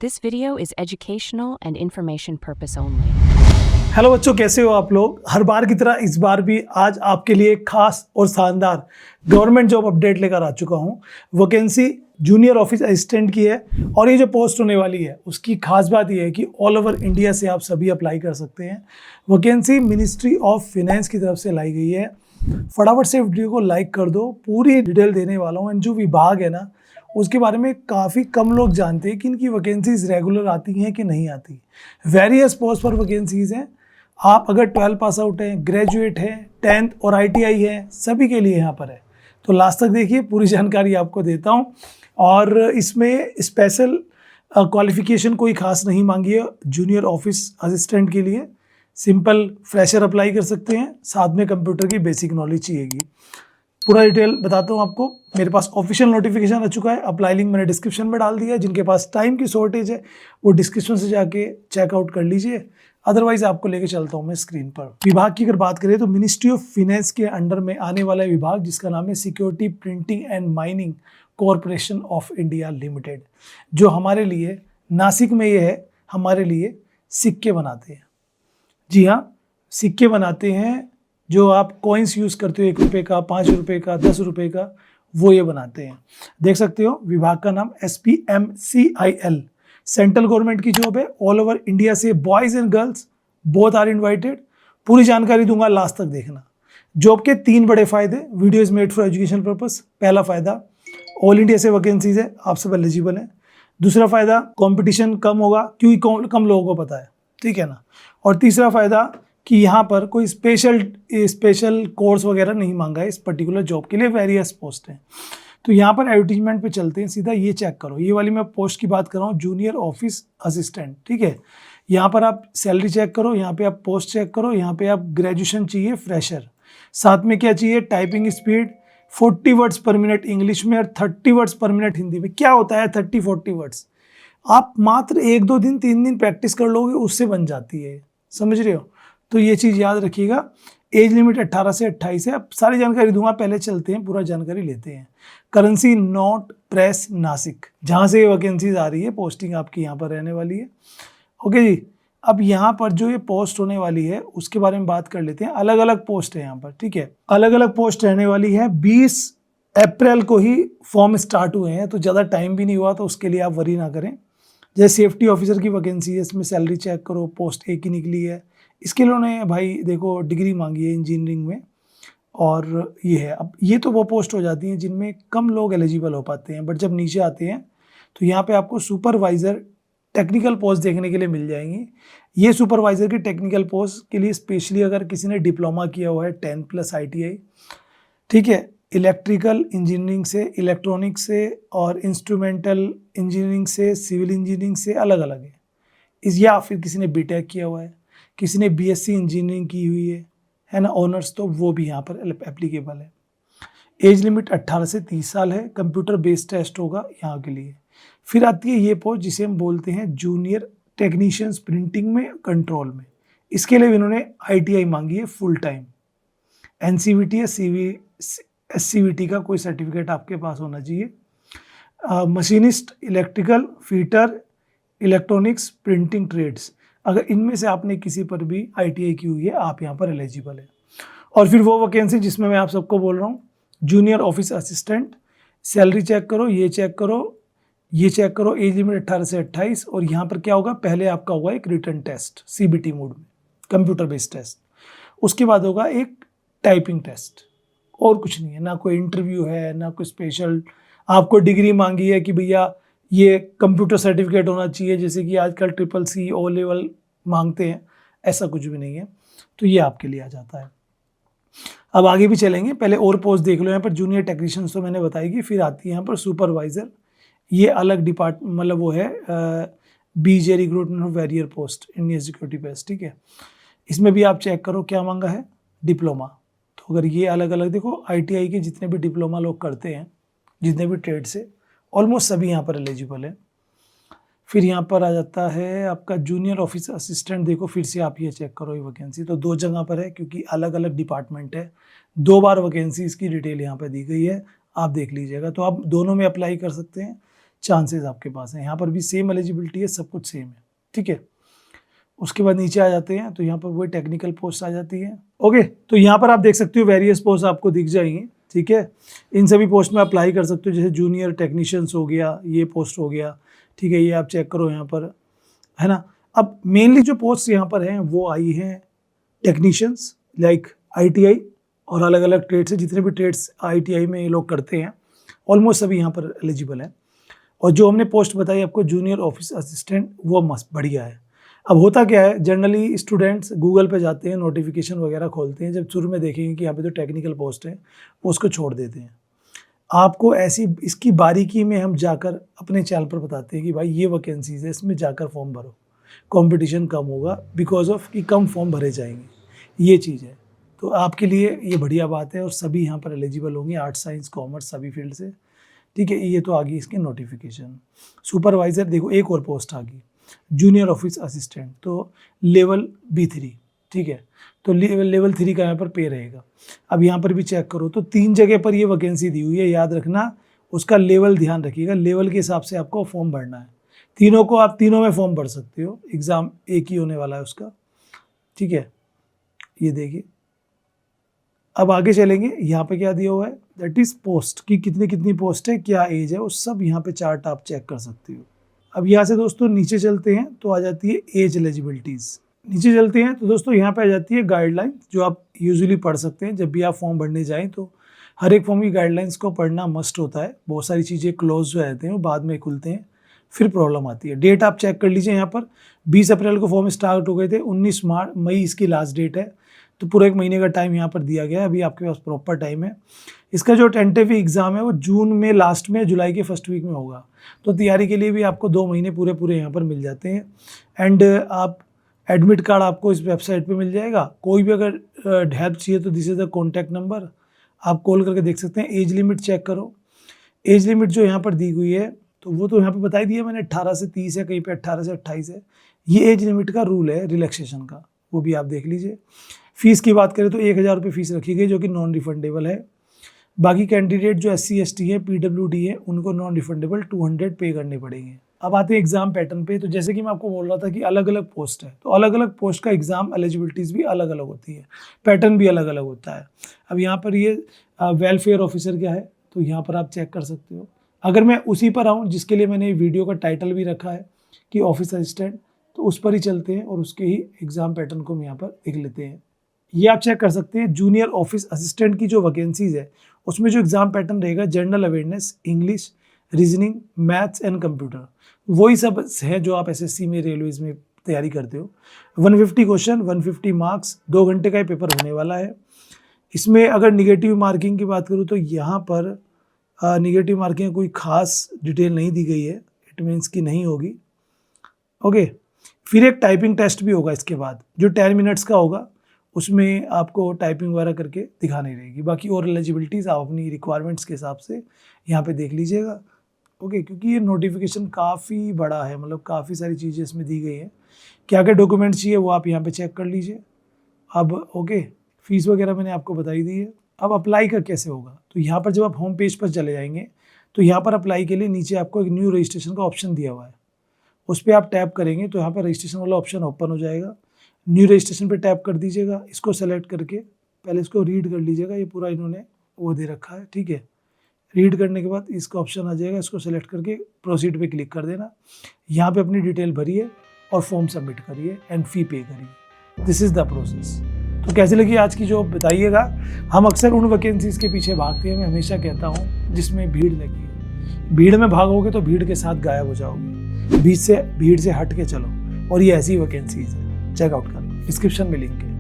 This video is educational and information purpose only. Hello बच्चों, कैसे हो आप लोग। हर बार की तरह इस बार भी आज आपके लिए खास और शानदार गवर्नमेंट जॉब अपडेट लेकर आ चुका हूं। वैकेंसी जूनियर ऑफिस असिस्टेंट की है और ये जो पोस्ट होने वाली है उसकी खास बात ये है कि ऑल ओवर इंडिया से आप सभी अप्लाई कर सकते हैं। वैकेंसी मिनिस्ट्री ऑफ फाइनेंस की तरफ से लाई गई है। फटाफट से वीडियो को लाइक कर दो, पूरी डिटेल देने वाला हूँ। एंड जो विभाग है ना उसके बारे में काफ़ी कम लोग जानते हैं कि इनकी वैकेंसीज रेगुलर आती हैं कि नहीं आती। वेरियस पोस्ट पर वैकेंसीज हैं। आप अगर 12 पास आउट हैं, ग्रेजुएट हैं, 10th और ITI है, सभी के लिए यहाँ पर है। तो लास्ट तक देखिए, पूरी जानकारी आपको देता हूँ। और इसमें स्पेशल क्वालिफिकेशन कोई खास नहीं मांगी है जूनियर ऑफिस असिस्टेंट के लिए। सिंपल फ्रेशर अप्लाई कर सकते हैं, साथ में कंप्यूटर की बेसिक नॉलेज चाहिएगी। पूरा डिटेल बताता हूँ आपको। मेरे पास ऑफिशियल नोटिफिकेशन आ चुका है, अप्लाई लिंक मैंने डिस्क्रिप्शन में डाल दिया है। जिनके पास टाइम की शॉर्टेज है वो डिस्क्रिप्शन से जाके चेकआउट कर लीजिए, अदरवाइज आपको लेके चलता हूँ मैं स्क्रीन पर। विभाग की अगर बात करें तो मिनिस्ट्री ऑफ फाइनेंस के अंडर में आने वाला विभाग जिसका नाम है security printing and mining corporation of India limited, जो हमारे लिए नासिक में ये है, हमारे लिए सिक्के बनाते हैं। जी हाँ, सिक्के बनाते हैं। जो आप कॉइन्स यूज़ करते हो 1 रुपये का, 5 रुपये का, 10 रुपये का, वो ये बनाते हैं। देख सकते हो विभाग का नाम SPMCIL, सेंट्रल गवर्नमेंट की जॉब है। ऑल ओवर इंडिया से boys and girls both are invited. पूरी जानकारी दूंगा, लास्ट तक देखना। जॉब के 3 बड़े फायदे। Video is made for education purpose. पहला फायदा, ऑल इंडिया से वैकेंसीज है, आप सब एलिजिबल हैं। दूसरा फायदा, कंपटीशन कम होगा क्योंकि कम लोगों को पता है, ठीक है ना। और तीसरा फायदा कि यहाँ पर कोई स्पेशल कोर्स वगैरह नहीं मांगा है इस पर्टिकुलर जॉब के लिए। वेरियस पोस्ट हैं। तो यहाँ पर एडवर्टीजमेंट पे चलते हैं सीधा। ये चेक करो, ये वाली मैं पोस्ट की बात कर रहा हूँ, जूनियर ऑफिस असिस्टेंट, ठीक है। यहाँ पर आप सैलरी चेक करो, यहाँ पे आप पोस्ट चेक करो, यहाँ पे आप ग्रेजुएशन चाहिए फ्रेशर, साथ में क्या चाहिए, टाइपिंग स्पीड 40 वर्ड्स पर मिनट इंग्लिश में और 30 वर्ड्स पर मिनट हिंदी में। क्या होता है 30-40 वर्ड्स? आप मात्र 1-2 दिन 3 दिन प्रैक्टिस कर लोगे, उससे बन जाती है, समझ रहे हो। तो ये चीज़ याद रखिएगा। एज लिमिट 18 से 28 है। अब सारी जानकारी दूंगा, पहले चलते हैं, पूरा जानकारी लेते हैं। करेंसी नोट प्रेस नासिक, जहाँ से ये वैकेंसीज आ रही है, पोस्टिंग आपकी यहाँ पर रहने वाली है। ओके जी। अब यहाँ पर जो ये पोस्ट होने वाली है उसके बारे में बात कर लेते हैं। अलग अलग पोस्ट है यहाँ पर, ठीक है। अलग अलग पोस्ट रहने वाली है। 20 अप्रैल को ही फॉर्म स्टार्ट हुए हैं, तो ज़्यादा टाइम भी नहीं हुआ, तो उसके लिए आप वरी ना करें। जैसे सेफ्टी ऑफिसर की वैकेंसी है, इसमें सैलरी चेक करो, पोस्ट एक ही निकली है। इसके लिए उन्होंने भाई देखो डिग्री मांगी है इंजीनियरिंग में, और ये है। अब ये तो वो पोस्ट हो जाती हैं जिनमें कम लोग एलिजिबल हो पाते हैं, बट जब नीचे आते हैं तो यहाँ पे आपको सुपरवाइज़र टेक्निकल पोस्ट देखने के लिए मिल जाएंगी। ये सुपरवाइज़र की टेक्निकल पोस्ट के लिए स्पेशली अगर किसी ने डिप्लोमा किया हुआ है 10+ ITI, ठीक है, इलेक्ट्रिकल इंजीनियरिंग से, इलेक्ट्रॉनिक से और इंस्ट्रूमेंटल इंजीनियरिंग से, सिविल इंजीनियरिंग से अलग अलग है या फिर किसी ने BTech किया हुआ है, किसी ने BSc इंजीनियरिंग की हुई है ना, ऑनर्स, तो वो भी यहाँ पर एप्लीकेबल है। एज लिमिट 18 से 30 साल है। कंप्यूटर बेस्ड टेस्ट होगा यहाँ के लिए। फिर आती है ये पोस्ट जिसे हम बोलते हैं जूनियर टेक्नीशियंस प्रिंटिंग में कंट्रोल में। इसके लिए इन्होंने ITI मांगी है फुल टाइम। NCVT या SCVT का कोई सर्टिफिकेट आपके पास होना चाहिए। Machinist, electrical, fitter, electronics, printing trades, अगर इनमें से आपने किसी पर भी ITI की हुई है, आप यहाँ पर एलिजिबल है। और फिर वो वैकेंसी जिसमें मैं आप सबको बोल रहा हूँ, junior office assistant. Salary check करो, ये चेक करो, ये चेक करो। एज लिमिट 18 से 28। और यहाँ पर क्या होगा, पहले आपका होगा एक रिटन टेस्ट CBT मोड में, कंप्यूटर बेस्ड टेस्ट। उसके बाद होगा एक टाइपिंग टेस्ट, और कुछ नहीं है। ना कोई इंटरव्यू है, ना कोई स्पेशल आपको डिग्री मांगी है कि भैया ये कंप्यूटर सर्टिफिकेट होना चाहिए, जैसे कि आजकल CCC O लेवल मांगते हैं, ऐसा कुछ भी नहीं है। तो ये आपके लिए आ जाता है। अब आगे भी चलेंगे, पहले और पोस्ट देख लो। यहाँ पर जूनियर टेक्नीशियन तो मैंने बताई, फिर आती है यहाँ पर सुपरवाइज़र। ये अलग डिपार्टमेंट, मतलब वो है BJ रिक्रूटमेंट ऑफ वेरियर पोस्ट इंडियन सिक्योरिटी बेस्ट, ठीक है। इसमें भी आप चेक करो क्या मांगा है, डिप्लोमा। तो अगर ये अलग अलग देखो, ITI के जितने भी डिप्लोमा लोग करते हैं, जितने भी ट्रेड से, ऑलमोस्ट सभी यहाँ पर एलिजिबल है। फिर यहाँ पर आ जाता है आपका जूनियर ऑफिस असिस्टेंट। देखो फिर से आप ये चेक करो, ये वैकेंसी तो 2 जगह पर है क्योंकि अलग अलग डिपार्टमेंट है। 2 बार वैकेंसी की डिटेल यहाँ पर दी गई है, आप देख लीजिएगा। तो आप दोनों में अप्लाई कर सकते हैं, चांसेस आपके पास हैं। यहाँ पर भी सेम एलिजिबिलिटी है, सब कुछ सेम है, ठीक है। उसके बाद नीचे आ जाते हैं तो यहाँ पर वही टेक्निकल पोस्ट आ जाती है। ओके, तो यहाँ पर आप देख सकते हो वेरियस पोस्ट आपको दिख जाएंगे, ठीक है। इन सभी पोस्ट में अप्लाई कर सकते हो, जैसे जूनियर टेक्नीशियंस हो गया, ये पोस्ट हो गया, ठीक है। ये आप चेक करो यहाँ पर, है ना। अब मेनली जो पोस्ट यहाँ पर हैं वो आई हैं टेक्नीशियंस, लाइक ITI और अलग अलग ट्रेड्स है, जितने भी ट्रेड्स ITI में ये लोग करते हैं ऑलमोस्ट सभी यहाँ पर एलिजिबल है। और जो हमने पोस्ट बताई आपको जूनियर ऑफिस असिस्टेंट, वो मस्त बढ़िया है। अब होता क्या है, जनरली स्टूडेंट्स गूगल पे जाते हैं, नोटिफिकेशन वगैरह खोलते हैं, जब शुरू में देखेंगे कि यहाँ पे तो टेक्निकल पोस्ट है, वो उसको छोड़ देते हैं। आपको ऐसी इसकी बारीकी में हम जाकर अपने चैनल पर बताते हैं कि भाई ये वैकेंसीज है, इसमें जाकर फॉर्म भरो, कंपटीशन कम होगा बिकॉज ऑफ कि कम फॉर्म भरे जाएंगे, ये चीज़ है। तो आपके लिए ये बढ़िया बात है और सभी यहाँ पर एलिजिबल होंगे, आर्ट्स साइंस कॉमर्स सभी फील्ड से, ठीक है। ये तो आ गई इसकी नोटिफिकेशन। सुपरवाइज़र देखो एक और पोस्ट आ गई, जूनियर ऑफिस असिस्टेंट, तो लेवल B3, ठीक है। तो लेवल 3 का यहाँ पर पे रहेगा। अब यहाँ पर भी चेक करो तो 3 जगह पर ये वैकेंसी दी हुई है, याद रखना उसका लेवल ध्यान रखिएगा, लेवल के हिसाब से आपको फॉर्म भरना है। तीनों को आप तीनों में फॉर्म भर सकते हो, एग्ज़ाम एक ही होने वाला है उसका, ठीक है। ये देखिए, अब आगे चलेंगे, यहाँ पे क्या दिया हुआ है, दैट इज़ पोस्ट की कितनी पोस्ट है, क्या एज है, वो सब यहाँ पे चार्ट आप चेक कर सकते हो। अब यहाँ से दोस्तों नीचे चलते हैं तो आ जाती है एज एलिजिबिलिटीज़। नीचे चलते हैं तो दोस्तों यहाँ पे आ जाती है गाइडलाइन, जो आप यूजुअली पढ़ सकते हैं जब भी आप फॉर्म भरने जाएं। तो हर एक फॉर्म की गाइडलाइंस को पढ़ना मस्ट होता है। बहुत सारी चीज़ें क्लोज हो जाते हैं, वो बाद में खुलते हैं, फिर प्रॉब्लम आती है। डेट आप चेक कर लीजिए, यहाँ पर 20 अप्रैल को फॉर्म स्टार्ट हो गए थे, 19 मई इसकी लास्ट डेट है, तो पूरे 1 महीने का टाइम यहाँ पर दिया गया है। अभी आपके पास प्रॉपर टाइम है। इसका जो टेंटेटिव एग्ज़ाम है वो जून में लास्ट में, जुलाई के फर्स्ट वीक में होगा। तो तैयारी के लिए भी आपको 2 महीने पूरे यहाँ पर मिल जाते हैं। एंड आप एडमिट कार्ड आपको इस वेबसाइट पे मिल जाएगा। कोई भी अगर हेल्प चाहिए तो this is the contact number, आप कॉल करके देख सकते हैं। एज लिमिट चेक करो, एज लिमिट जो यहाँ पर दी हुई है तो वो तो यहाँ पे बताई दी है मैंने, 18 से 30 है, कहीं पे 18 से 28 है। ये एज लिमिट का रूल है रिलैक्सेशन का, वो भी आप देख लीजिए। फ़ीस की बात करें तो 1000 रुपये फ़ीस रखी गई, जो कि नॉन रिफंडेबल है। बाकी कैंडिडेट जो SC ST है, PWD है, उनको नॉन रिफंडेबल 200 पे करने पड़ेंगे। अब आते हैं एग्ज़ाम पैटर्न पे। तो जैसे कि मैं आपको बोल रहा था कि अलग अलग पोस्ट है, तो अलग अलग पोस्ट का एग्ज़ाम एलिजिबिलिटीज़ भी अलग अलग होती है, पैटर्न भी अलग अलग होता है। अब यहाँ पर ये वेलफेयर ऑफिसर क्या है, तो यहाँ पर आप चेक कर सकते हो। अगर मैं उसी पर आऊँ जिसके लिए मैंने वीडियो का टाइटल भी रखा है कि ऑफिस असिस्टेंट, तो उस पर ही चलते हैं और उसके ही एग्ज़ाम पैटर्न को हम यहाँ पर देख लेते हैं। ये आप चेक कर सकते हैं, जूनियर ऑफिस असिस्टेंट की जो वैकेंसीज़ है उसमें जो एग्ज़ाम पैटर्न रहेगा, general awareness, English, reasoning, maths and computer, वही सब है जो आप SSC में, रेलवेज में तैयारी करते हो। 150 क्वेश्चन, 150 मार्क्स, 2 घंटे का ये पेपर होने वाला है। इसमें अगर निगेटिव मार्किंग की बात करूँ तो यहाँ पर निगेटिव मार्किंग कोई खास डिटेल नहीं दी गई है, इट मीन्स कि नहीं होगी। ओके, फिर एक टाइपिंग टेस्ट भी होगा इसके बाद, जो 10 मिनट्स का होगा, उसमें आपको टाइपिंग वगैरह करके दिखानी रहेगी। बाकी और एलिजिबिलिटीज़ आप अपनी रिक्वायरमेंट्स के हिसाब से यहाँ पे देख लीजिएगा। ओके, क्योंकि ये नोटिफिकेशन काफ़ी बड़ा है, मतलब काफ़ी सारी चीज़ें इसमें दी गई हैं। क्या क्या डॉक्यूमेंट्स चाहिए वो आप यहाँ पे चेक कर लीजिए। अब ओके, फीस वगैरह मैंने आपको बताई दी है। अब अप्लाई का कैसे होगा, तो यहाँ पर जब आप होम पेज पर चले जाएंगे तो यहाँ पर अप्लाई के लिए नीचे आपको एक न्यू रजिस्ट्रेशन का ऑप्शन दिया हुआ है, उस पर आप टैप करेंगे तो यहाँ पर रजिस्ट्रेशन वाला ऑप्शन ओपन हो जाएगा। न्यू रजिस्ट्रेशन पे टैप कर दीजिएगा। इसको सेलेक्ट करके पहले इसको रीड कर लीजिएगा, ये पूरा इन्होंने वो दे रखा है, ठीक है। रीड करने के बाद इसका ऑप्शन आ जाएगा, इसको सेलेक्ट करके प्रोसीड पे क्लिक कर देना। यहाँ पे अपनी डिटेल भरिए और फॉर्म सबमिट करिए एंड फ़ी पे करिए। This is the process. तो कैसे लगी आज की जॉब बताइएगा। हम अक्सर उन वैकेंसीज़ के पीछे भागते हैं, मैं हमेशा कहता हूँ, जिसमें भीड़ लगी है। भीड़ में भागोगे तो भीड़ के साथ गायब हो जाओगे। भीड़ से हट के चलो, और ये ऐसी वैकेंसीज़ है, चेकआउट करो, डिस्क्रिप्शन में लिंक है।